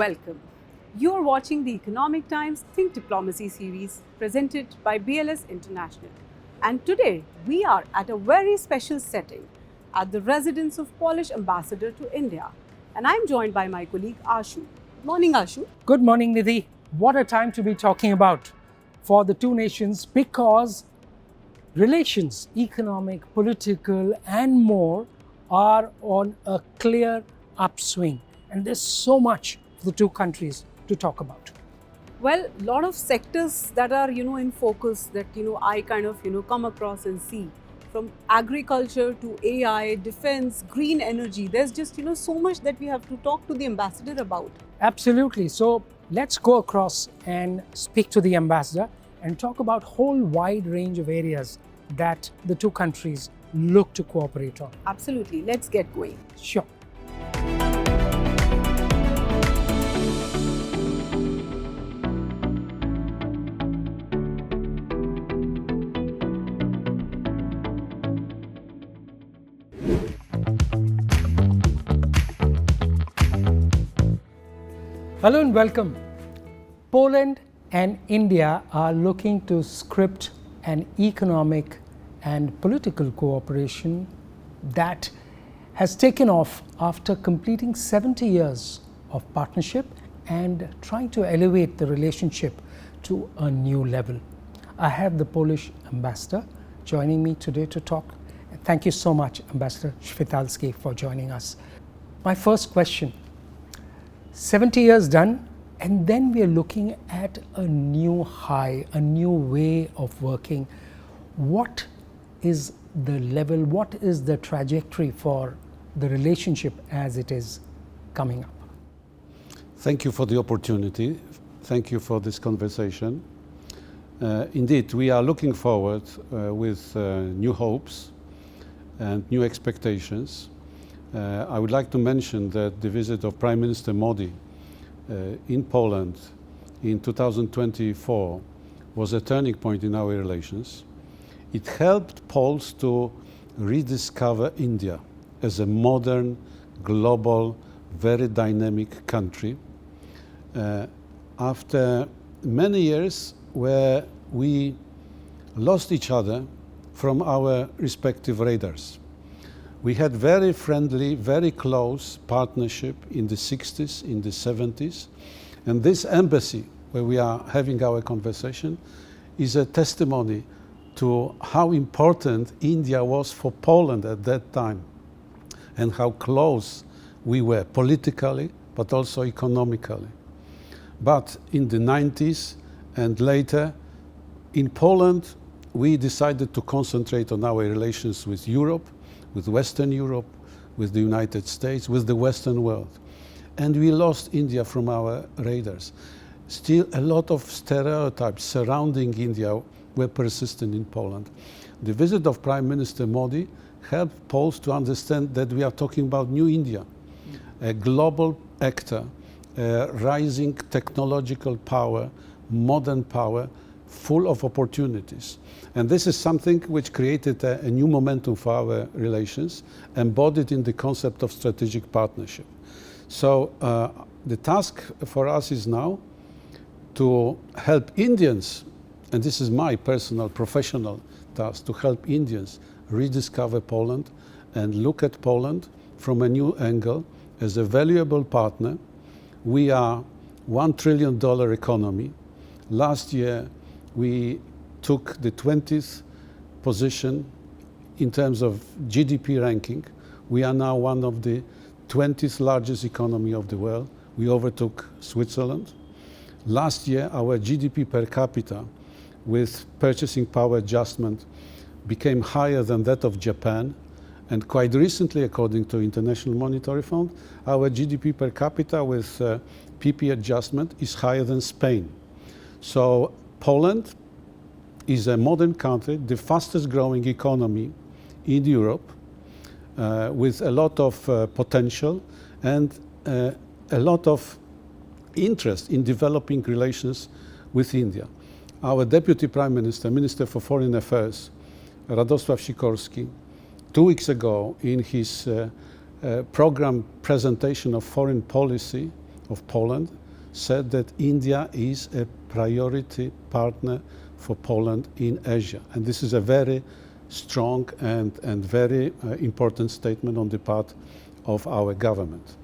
welcome. You're watching the Economic Times Think Diplomacy series presented by BLS International. And today we are at a very special setting at the residence of Polish Ambassador to India. And I'm joined by my colleague Ashu. Morning, Ashu. Good morning, Nidhi. What a time to be talking about for the two nations, because relations, economic, political, and more, are on a clear upswing. And there's so much for the two countries to talk about. Well, a lot of sectors that are, in focus that, I kind of, come across and see, from agriculture to AI, defense, green energy. There's just, so much that we have to talk to the ambassador about. Absolutely. So let's go across and speak to the ambassador and talk about whole wide range of areas that the two countries look to cooperate on. Absolutely. Let's get going. Sure. Hello and welcome. Poland and India are looking to script an economic and political cooperation that has taken off after completing 70 years of partnership and trying to elevate the relationship to a new level. I have the Polish ambassador joining me today to talk. Thank you so much, Ambassador Świtalski, for joining us. My first question. 70 years done, and then we are looking at a new high, a new way of working. What is the level, what is the trajectory for the relationship as it is coming up? Thank you for the opportunity. Thank you for this conversation. Indeed, we are looking forward with new hopes and new expectations. I would like to mention that the visit of Prime Minister Modi in Poland in 2024 was a turning point in our relations. It helped Poles to rediscover India as a modern, global, very dynamic country. After many years where we lost each other from our respective radars. We had very friendly, very close partnership in the 60s, in the 70s. And this embassy, where we are having our conversation, is a testimony to how important India was for Poland at that time and how close we were politically, but also economically. But in the 90s and later, in Poland, we decided to concentrate on our relations with Europe, with Western Europe, with the United States, with the Western world. And we lost India from our radars. Still, a lot of stereotypes surrounding India were persistent in Poland. The visit of Prime Minister Modi helped Poles to understand that we are talking about new India, a global actor, a rising technological power, modern power, full of opportunities. And this is something which created a new momentum for our relations, embodied in the concept of strategic partnership. So the task for us is now to help Indians, and this is my personal, professional task, to help Indians rediscover Poland and look at Poland from a new angle as a valuable partner. We are $1 trillion economy. Last year, we took the 20th position in terms of GDP ranking. We are now one of the 20th largest economy of the world. We overtook Switzerland. Last year, our GDP per capita with purchasing power adjustment became higher than that of Japan. And quite recently, according to International Monetary Fund, our GDP per capita with PP adjustment is higher than Spain. So Poland is a modern country, the fastest growing economy in Europe, with a lot of potential and a lot of interest in developing relations with India. Our Deputy Prime Minister, Minister for Foreign Affairs, Radosław Sikorski, 2 weeks ago in his program presentation of foreign policy of Poland said that India is a priority partner for Poland in Asia. And this is a very strong and very important statement on the part of our government.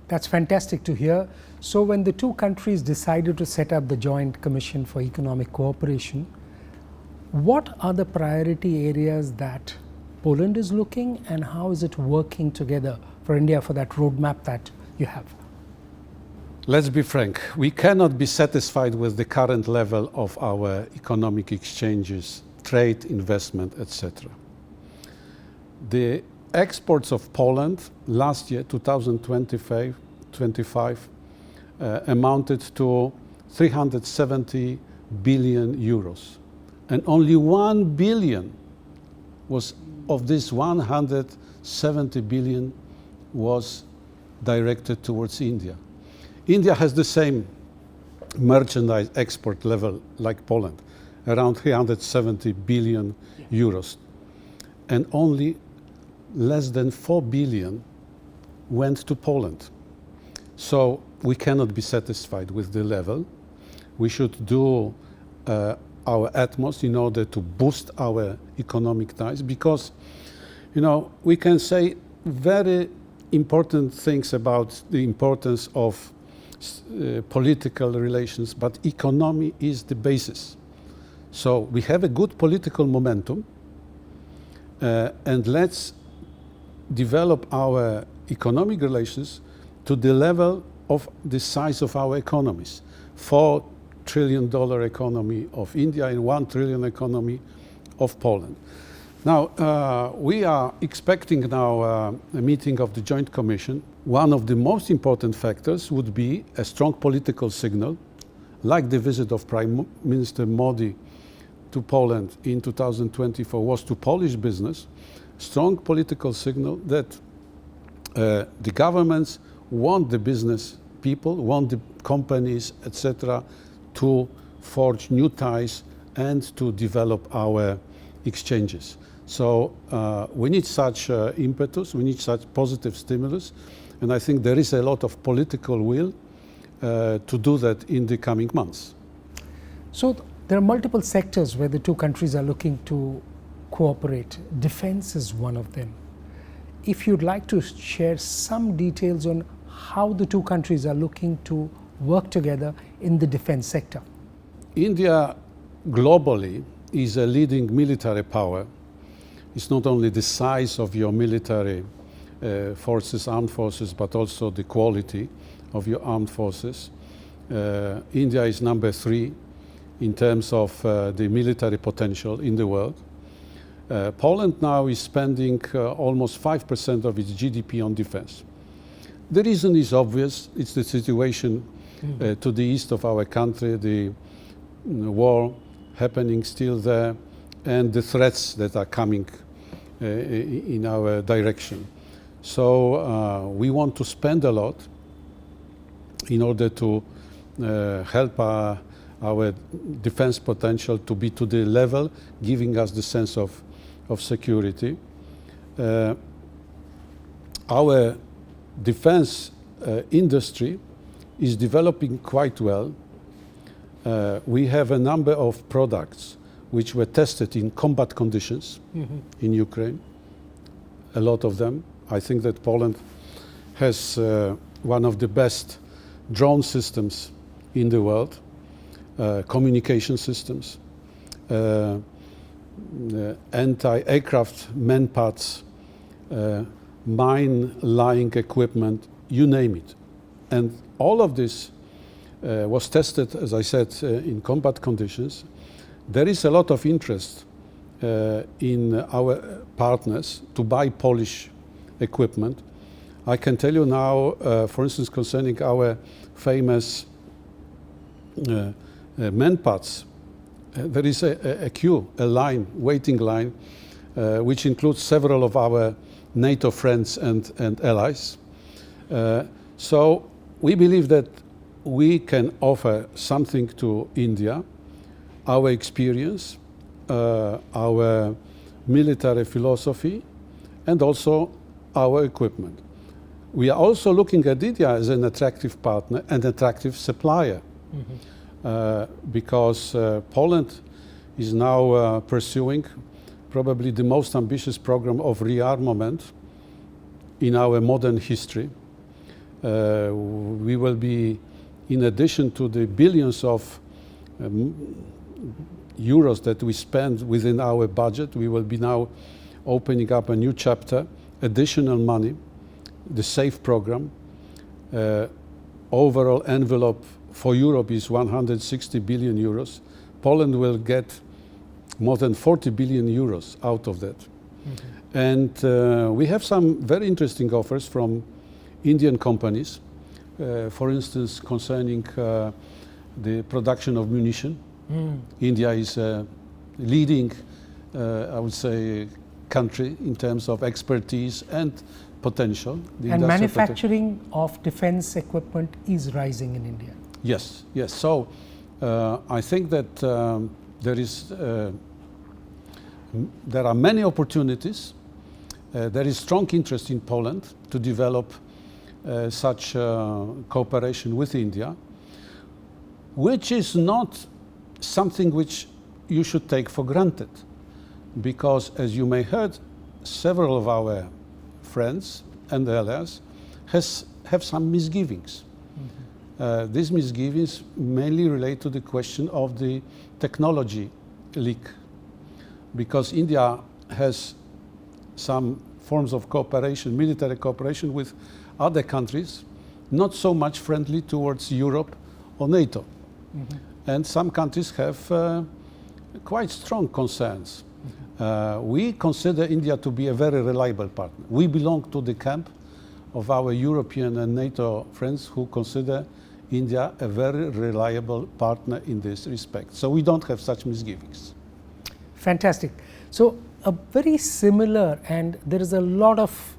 That's fantastic to hear. So when the two countries decided to set up the Joint Commission for Economic Cooperation, what are the priority areas that Poland is looking, and how is it working together for India for that roadmap that you have? Let's be frank, we cannot be satisfied with the current level of our economic exchanges, trade, investment, etc. The exports of Poland last year, 2025, amounted to 370 billion euros. And only 1 billion was, of this 170 billion was directed towards India. India has the same merchandise export level like Poland, around 370 billion euros. And only less than 4 billion went to Poland. So we cannot be satisfied with the level. We should do our utmost in order to boost our economic ties, because, you know, we can say very important things about the importance of political relations, but economy is the basis. So we have a good political momentum, and let's develop our economic relations to the level of the size of our economies. $4 trillion economy of India and 1 trillion economy of Poland. Now, we are expecting now a meeting of the Joint Commission. One of the most important factors would be a strong political signal, like the visit of Prime Minister Modi to Poland in 2024 was to Polish business, strong political signal that the governments want the business people, want the companies, etc., to forge new ties and to develop our exchanges. So we need such impetus, we need such positive stimulus, and I think there is a lot of political will to do that in the coming months. So there are multiple sectors where the two countries are looking to cooperate. Defense is one of them. If you'd like to share some details on how the two countries are looking to work together in the defense sector. India globally is a leading military power. It's not only the size of your military forces, armed forces, but also the quality of your armed forces. India is number 3 in terms of the military potential in the world. Poland now is spending almost 5% of its GDP on defense. The reason is obvious. It's the situation to the east of our country, the war happening still there, and the threats that are coming in our direction. So we want to spend a lot in order to help our defense potential to be to the level giving us the sense of security. Our defense industry is developing quite well. We have a number of products which were tested in combat conditions in Ukraine, a lot of them. I think that Poland has one of the best drone systems in the world, communication systems, anti-aircraft manpads, mine-laying equipment, you name it. And all of this was tested, as I said, in combat conditions. There is a lot of interest in our partners to buy Polish equipment. I can tell you now, for instance, concerning our famous manpads, there is a queue, a line, waiting line, which includes several of our NATO friends and allies. So we believe that we can offer something to India, our experience, our military philosophy, and also our equipment. We are also looking at India as an attractive partner and attractive supplier, because Poland is now pursuing probably the most ambitious program of rearmament in our modern history. We will be, in addition to the billions of euros that we spend within our budget, we will be now opening up a new chapter, additional money, the SAFE program. Overall envelope for Europe is 160 billion euros. Poland will get more than 40 billion euros out of that. And we have some very interesting offers from Indian companies, for instance, concerning the production of munition. India is a leading, I would say, country in terms of expertise and potential. And manufacturing of defense equipment is rising in India. Yes, yes. So I think that there are many opportunities. There is strong interest in Poland to develop such cooperation with India, which is not something which you should take for granted, because as you may heard, several of our friends and allies have some misgivings. These misgivings mainly relate to the question of the technology leak, because India has some forms of cooperation, military cooperation with other countries, not so much friendly towards Europe or NATO. And some countries have quite strong concerns. We consider India to be a very reliable partner. We belong to the camp of our European and NATO friends who consider India a very reliable partner in this respect. So we don't have such misgivings. Fantastic. So a very similar, and there is a lot of,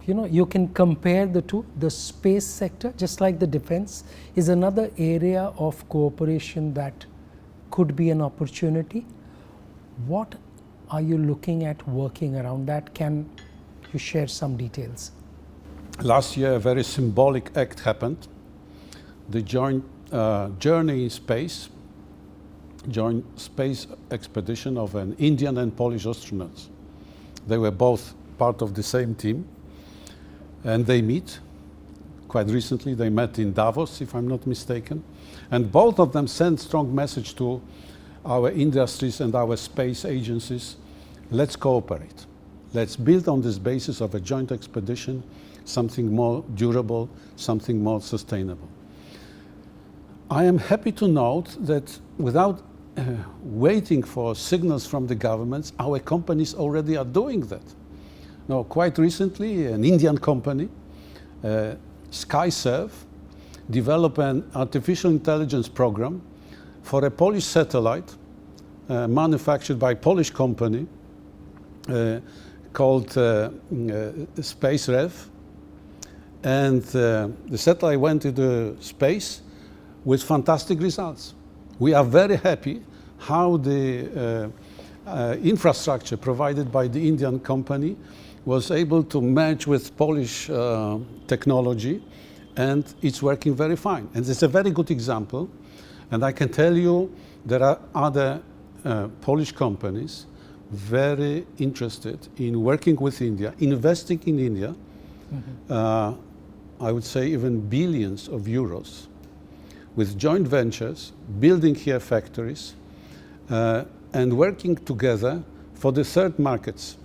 you can compare the two. The space sector, just like the defense, is another area of cooperation that could be an opportunity. What are you looking at working around that? Can you share some details? Last year, a very symbolic act happened. The joint journey in space, joint space expedition of an Indian and Polish astronauts. They were both part of the same team, and they meet. Quite recently, they met in Davos, if I'm not mistaken, and both of them sent strong message to our industries and our space agencies. Let's cooperate. Let's build on this basis of a joint expedition something more durable, something more sustainable. I am happy to note that without waiting for signals from the governments, our companies already are doing that. Now, quite recently, an Indian company, SkyServe, developed an artificial intelligence program for a Polish satellite manufactured by a Polish company called SpaceRev. And the satellite went into space with fantastic results. We are very happy how the infrastructure provided by the Indian company was able to match with Polish technology, and it's working very fine. And it's a very good example. And I can tell you there are other Polish companies very interested in working with India, investing in India, I would say even billions of euros, with joint ventures, building here factories, and working together for the third markets.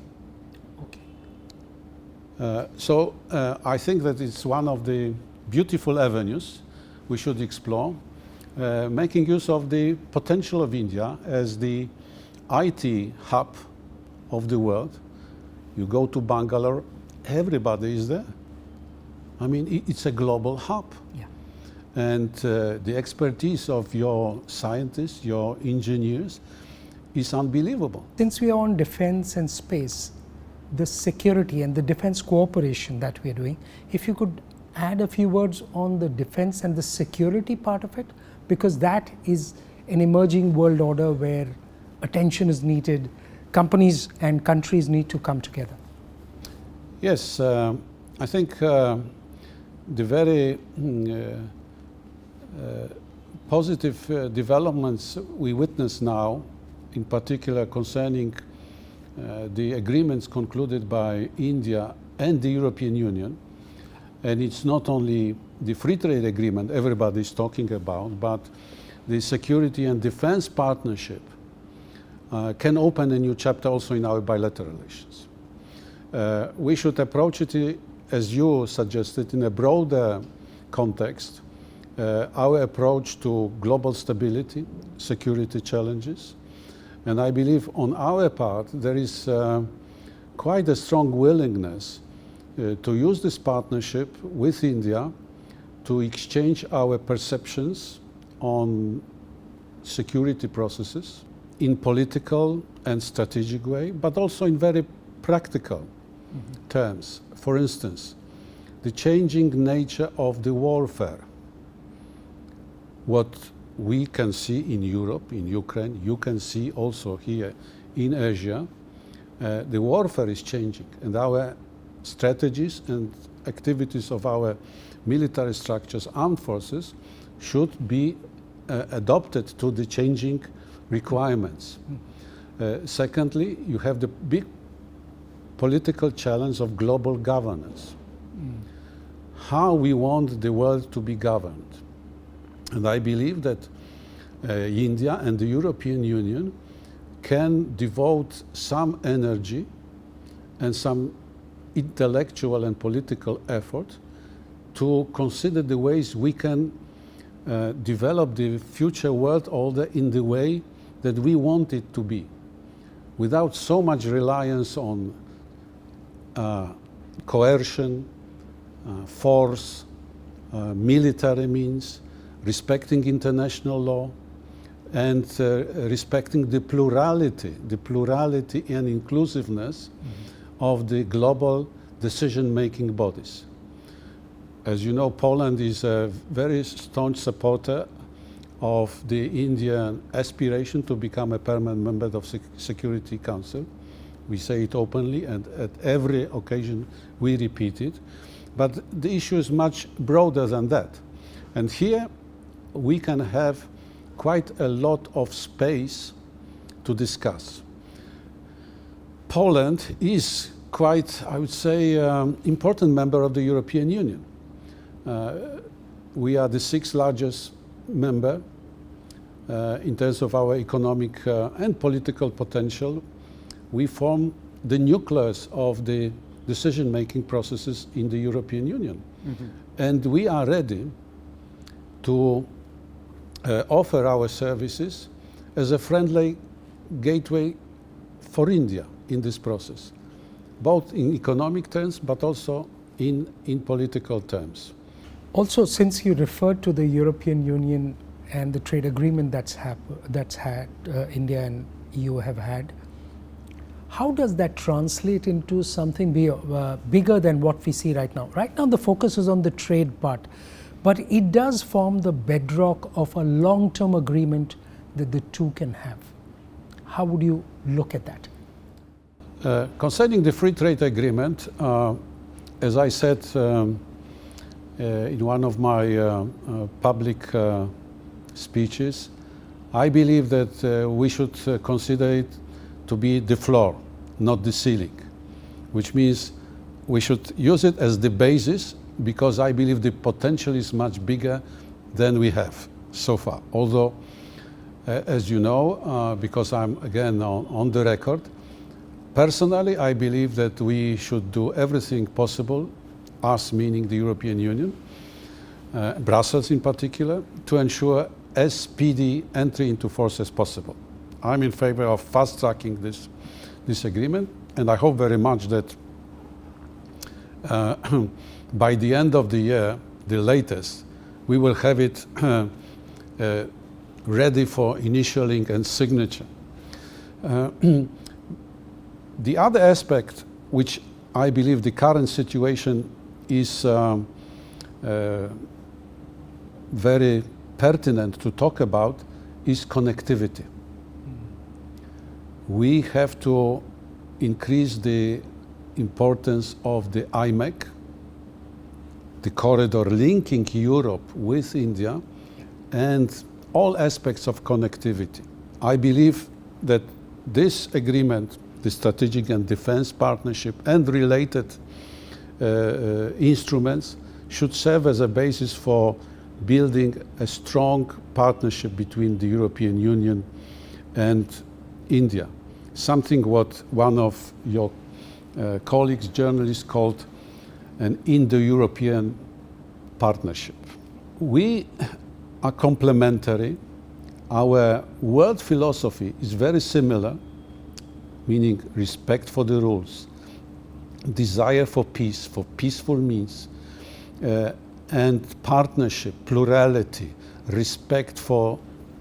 So I think that it's one of the beautiful avenues we should explore, making use of the potential of India as the IT hub of the world. You go to Bangalore, everybody is there. I mean, it's a global hub. Yeah. And the expertise of your scientists, your engineers, is unbelievable. Since we are on defense and space, the security and the defense cooperation that we are doing, if you could add a few words on the defense and the security part of it, because that is an emerging world order where attention is needed, companies and countries need to come together. Yes, I think the very positive developments we witness now, in particular concerning the agreements concluded by India and the European Union, and it's not only the free trade agreement everybody is talking about, but the security and defense partnership can open a new chapter also in our bilateral relations. We should approach it, as you suggested, in a broader context, our approach to global stability, security challenges. And I believe on our part there is quite a strong willingness to use this partnership with India to exchange our perceptions on security processes in political and strategic way, but also in very practical terms. For instance, the changing nature of the warfare. What we can see in Europe, in Ukraine, you can see also here in Asia, the warfare is changing, and our strategies and activities of our military structures, armed forces, should be adopted to the changing requirements. Secondly, you have the big political challenge of global governance. How we want the world to be governed. And I believe that India and the European Union can devote some energy and some intellectual and political effort to consider the ways we can develop the future world order in the way that we want it to be, without so much reliance on coercion, force, military means, respecting international law, and respecting the plurality and inclusiveness of the global decision-making bodies. As you know, Poland is a very staunch supporter of the Indian aspiration to become a permanent member of Security Council. We say it openly, and at every occasion we repeat it. But the issue is much broader than that. And here we can have quite a lot of space to discuss. Poland is quite, I would say, important member of the European Union. We are the sixth largest member in terms of our economic and political potential. We form the nucleus of the decision-making processes in the European Union. And we are ready to offer our services as a friendly gateway for India in this process, both in economic terms but also in political terms. Also, since you referred to the European Union and the trade agreement that's had India and EU have had, how does that translate into something bigger than what we see right now? Right now the focus is on the trade part, but it does form the bedrock of a long-term agreement that the two can have. How would you look at that? Concerning the free trade agreement, as I said in one of my public speeches, I believe that we should consider it to be the floor, not the ceiling, which means we should use it as the basis, because I believe the potential is much bigger than we have so far. Although, as you know, because I'm again on the record, personally I believe that we should do everything possible, us meaning the European Union, Brussels in particular, to ensure as speedy entry into force as possible. I'm in favor of fast-tracking this agreement, and I hope very much that by the end of the year, the latest, we will have it ready for initialing and signature. The other aspect, which I believe the current situation is very pertinent to talk about, is connectivity. We have to increase the importance of the IMEC, the corridor linking Europe with India, and all aspects of connectivity. I believe that this agreement, the strategic and defense partnership and related instruments should serve as a basis for building a strong partnership between the European Union and India. Something what one of your colleagues, journalists, called an Indo-European partnership. We are complementary. Our world philosophy is very similar, meaning respect for the rules, desire for peace, for peaceful means, and partnership, plurality, respect for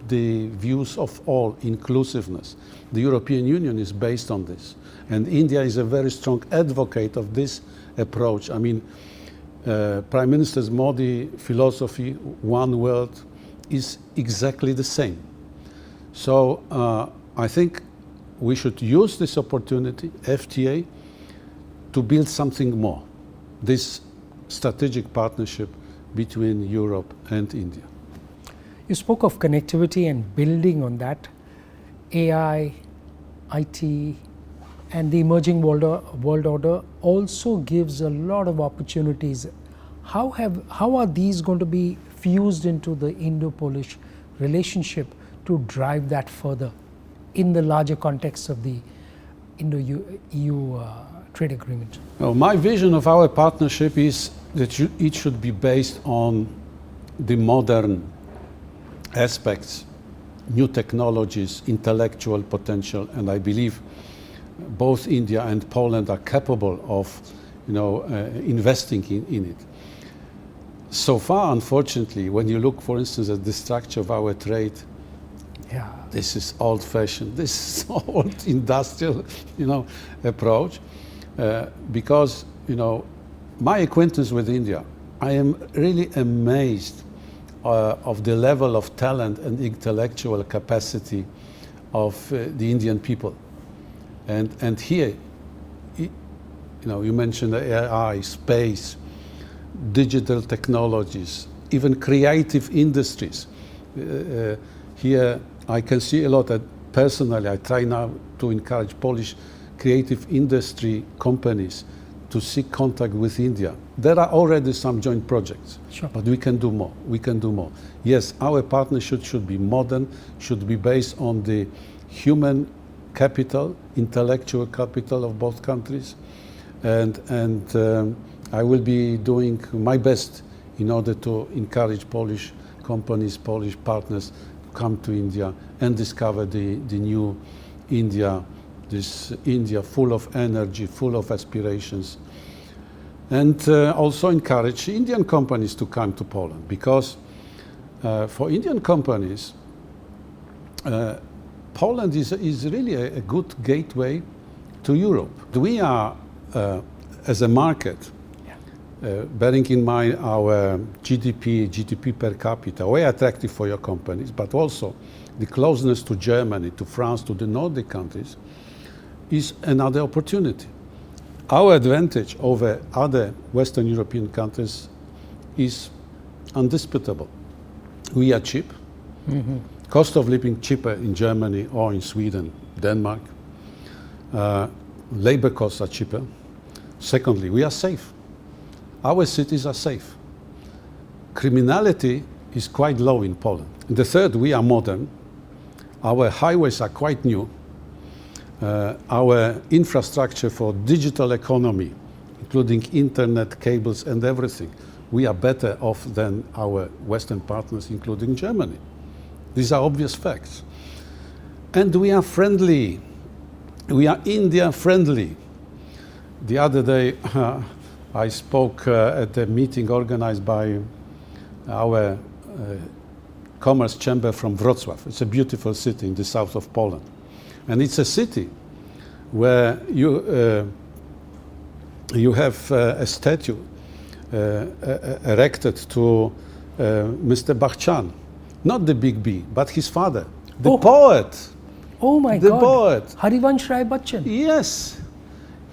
the views of all, inclusiveness. The European Union is based on this, and India is a very strong advocate of this approach. I mean, Prime Minister Modi's philosophy, one world, is exactly the same. So I think we should use this opportunity, FTA, to build something more, this strategic partnership between Europe and India. You spoke of connectivity and building on that. AI, IT, and the emerging world order also gives a lot of opportunities. How are these going to be fused into the Indo-Polish relationship to drive that further in the larger context of the Indo-EU trade agreement? Well, my vision of our partnership is that it should be based on the modern aspects, new technologies, intellectual potential, and I believe both India and Poland are capable of, investing in it. So far, unfortunately, when you look, for instance, at the structure of our trade, this is old-fashioned, this is old industrial, approach. Because, my acquaintance with India, I am really amazed of the level of talent and intellectual capacity of the Indian people. And here, you mentioned AI, space, digital technologies, even creative industries. Here I can see a lot. Personally, I try now to encourage Polish creative industry companies to seek contact with India. There are already some joint projects, sure, but we can do more. We can do more. Yes, our partnership should be modern, should be based on the human capital, intellectual capital of both countries, and I will be doing my best in order to encourage Polish companies, Polish partners to come to India and discover the new India, this India full of energy, full of aspirations, and also encourage Indian companies to come to Poland, because for Indian companies, Poland is really a good gateway to Europe. We are, as a market, bearing in mind our GDP per capita, very attractive for your companies, but also the closeness to Germany, to France, to the Nordic countries, is another opportunity. Our advantage over other Western European countries is undisputable. We are cheap. Mm-hmm. Cost of living cheaper in Germany or in Sweden, Denmark. Labor costs are cheaper. Secondly, we are safe. Our cities are safe. Criminality is quite low in Poland. And the third, we are modern. Our highways are quite new. Our infrastructure for digital economy, including internet, cables and everything, we are better off than our Western partners, including Germany. These are obvious facts. And we are friendly. We are India friendly. The other day, I spoke at a meeting organized by our commerce chamber from Wrocław. It's a beautiful city in the south of Poland. And it's a city where you have a statue erected to Mr. Bachchan. Not the big B, but his father, the poet. Oh my God. The poet. Harivansh Rai Bachchan. Yes.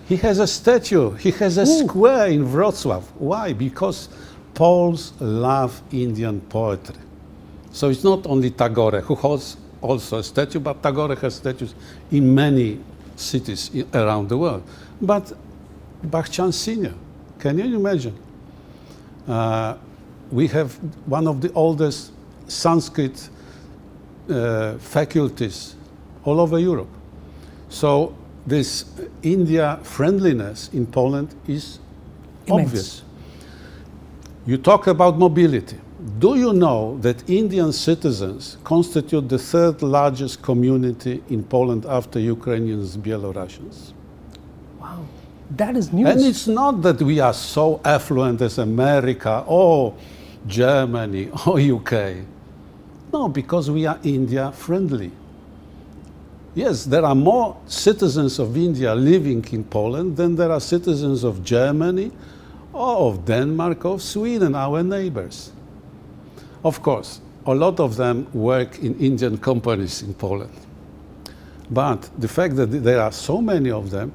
He has a statue. He has a square in Wrocław. Why? Because Poles love Indian poetry. So it's not only Tagore, who holds also a statue, but Tagore has statues in many cities around the world. But Bachchan Senior, can you imagine? We have one of the oldest Sanskrit faculties all over Europe. So this India friendliness in Poland is Immense. obvious. You talk about mobility. Do you know that Indian citizens constitute the third largest community in Poland after Ukrainians, Belarusians? Wow, that is news. And it's not that we are so affluent as America or Germany or UK. No, because we are India friendly. Yes, there are more citizens of India living in Poland than there are citizens of Germany or of Denmark or Sweden, our neighbors. Of course, a lot of them work in Indian companies in Poland. But the fact that there are so many of them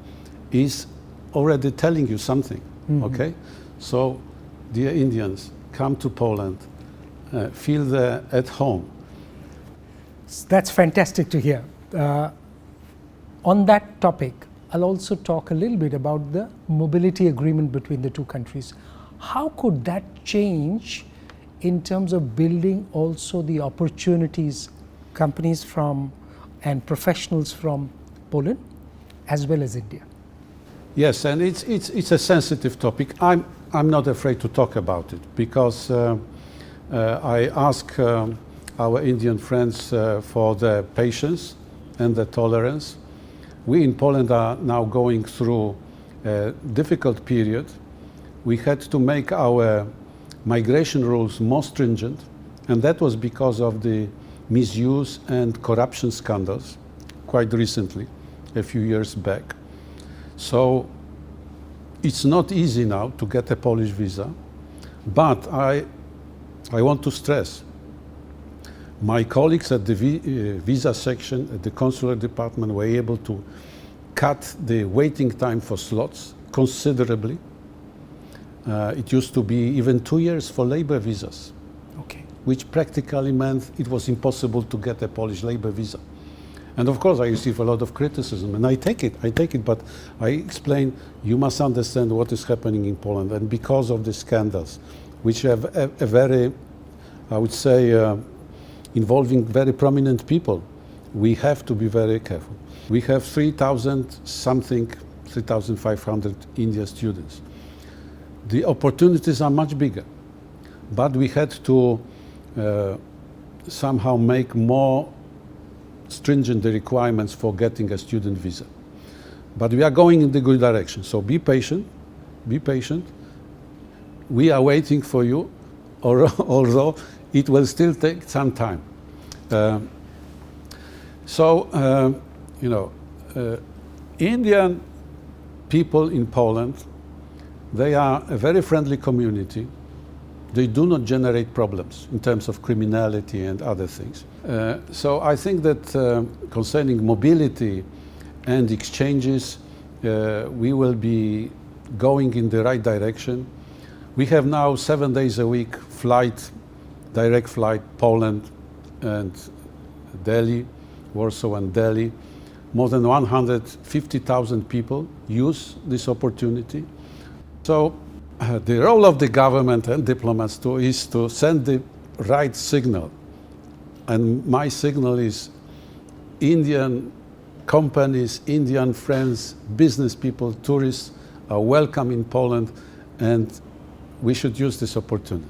is already telling you something, okay? So, dear Indians, come to Poland, feel there at home. That's fantastic to hear. On that topic, I'll also talk a little bit about the mobility agreement between the two countries. How could that change in terms of building also the opportunities companies from and professionals from Poland as well as India? Yes, and it's a sensitive topic. I'm not afraid to talk about it because I ask our Indian friends for their patience and their tolerance. We in Poland are now going through a difficult period. We had to make our migration rules more stringent, and that was because of the misuse and corruption scandals quite recently, a few years back. So it's not easy now to get a Polish visa, but I want to stress, my colleagues at the visa section at the consular department were able to cut the waiting time for slots considerably. It used to be even 2 years for labor visas, Okay. which practically meant it was impossible to get a Polish labor visa. And of course I receive a lot of criticism, and I take it, but I explain, you must understand what is happening in Poland, and because of the scandals, which have a very, I would say, involving very prominent people, we have to be very careful. We have 3,500 India students. The opportunities are much bigger, but we had to somehow make more stringent the requirements for getting a student visa. But we are going in the good direction, so be patient, be patient. We are waiting for you, although it will still take some time. Indian people in Poland, they are a very friendly community. They do not generate problems in terms of criminality and other things. So I think that concerning mobility and exchanges, we will be going in the right direction. We have now 7 days a week flight, direct flight, Poland and Delhi, Warsaw and Delhi. More than 150,000 people use this opportunity. So the role of the government and diplomats is to send the right signal. And my signal is Indian companies, Indian friends, business people, tourists are welcome in Poland, and we should use this opportunity.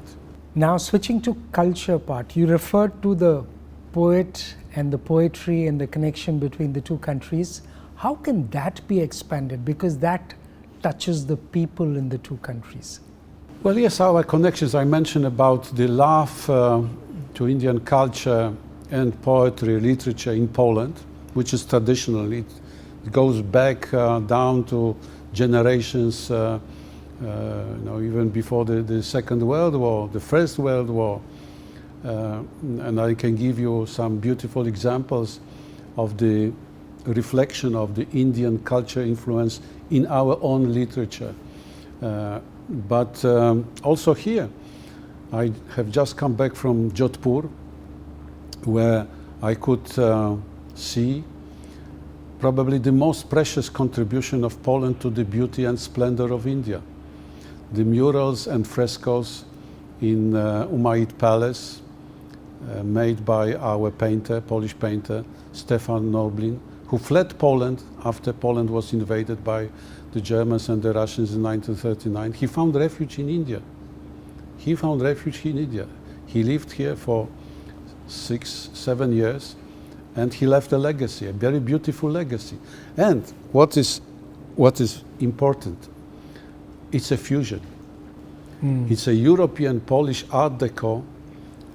Now switching to culture part, you referred to the poet and the poetry and the connection between the two countries. How can that be expanded? Because that touches the people in the two countries. Well, yes, our connections, I mentioned about the love to Indian culture and poetry, literature in Poland, which is traditional. It goes back down to generations, even before the Second World War, the First World War. And I can give you some beautiful examples of the reflection of the Indian culture influence in our own literature. But also here, I have just come back from Jodhpur, where I could see probably the most precious contribution of Poland to the beauty and splendor of India. The murals and frescoes in Umayyad Palace, made by our painter, Polish painter, Stefan Noblin, who fled Poland after Poland was invaded by the Germans and the Russians in 1939. He found refuge in India. He found refuge in India. He lived here for 6-7 years, and he left a legacy, a very beautiful legacy. And what is important, it's a fusion. It's a European Polish Art Deco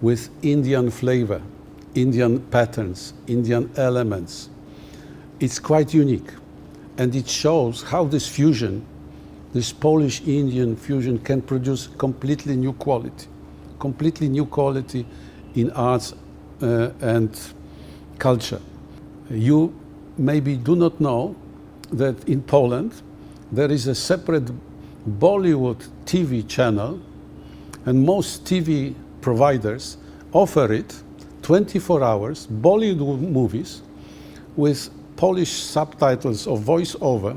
with Indian flavor, Indian patterns, Indian elements. It's quite unique, and it shows how this fusion, this Polish-Indian fusion, can produce completely new quality in arts and culture. You maybe do not know that in Poland there is a separate Bollywood TV channel, and most TV providers offer it 24 hours, Bollywood movies with Polish subtitles or voice-over,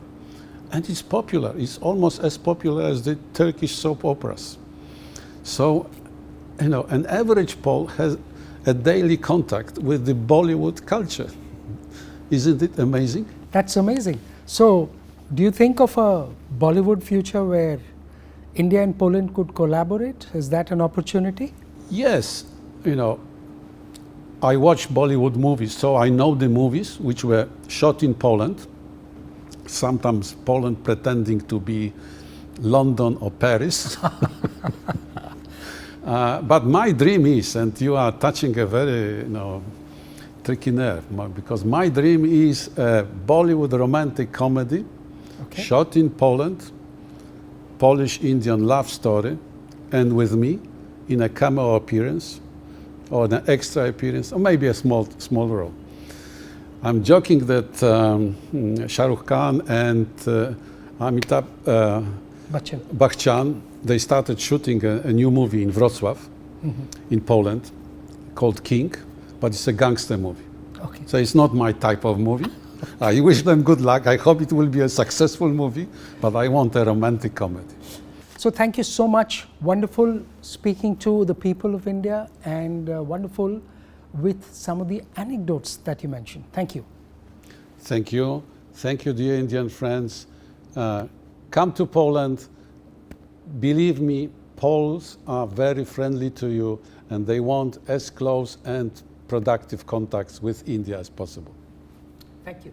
and it's popular. It's almost as popular as the Turkish soap operas. So, you know, an average Pole has a daily contact with the Bollywood culture. Isn't it amazing? That's amazing. So, do you think of a Bollywood future where India and Poland could collaborate? Is that an opportunity? Yes. You know, I watch Bollywood movies, so I know the movies which were shot in Poland, sometimes Poland pretending to be London or Paris. But my dream is, and you are touching a very, you know, tricky nerve, because my dream is a Bollywood romantic comedy, shot in Poland, Polish-Indian love story, and with me in a cameo appearance, or an extra appearance, or maybe a small role. I'm joking that Shah Rukh Khan and Amitabh Bachchan, they started shooting a new movie in Wrocław, in Poland, called King, but it's a gangster movie. Okay. So it's not my type of movie. I wish them good luck. I hope it will be a successful movie, but I want a romantic comedy. So thank you so much. Wonderful speaking to the people of India, and wonderful with some of the anecdotes that you mentioned. Thank you. Thank you. Thank you, dear Indian friends. Come to Poland. Believe me, Poles are very friendly to you, and they want as close and productive contacts with India as possible. Thank you.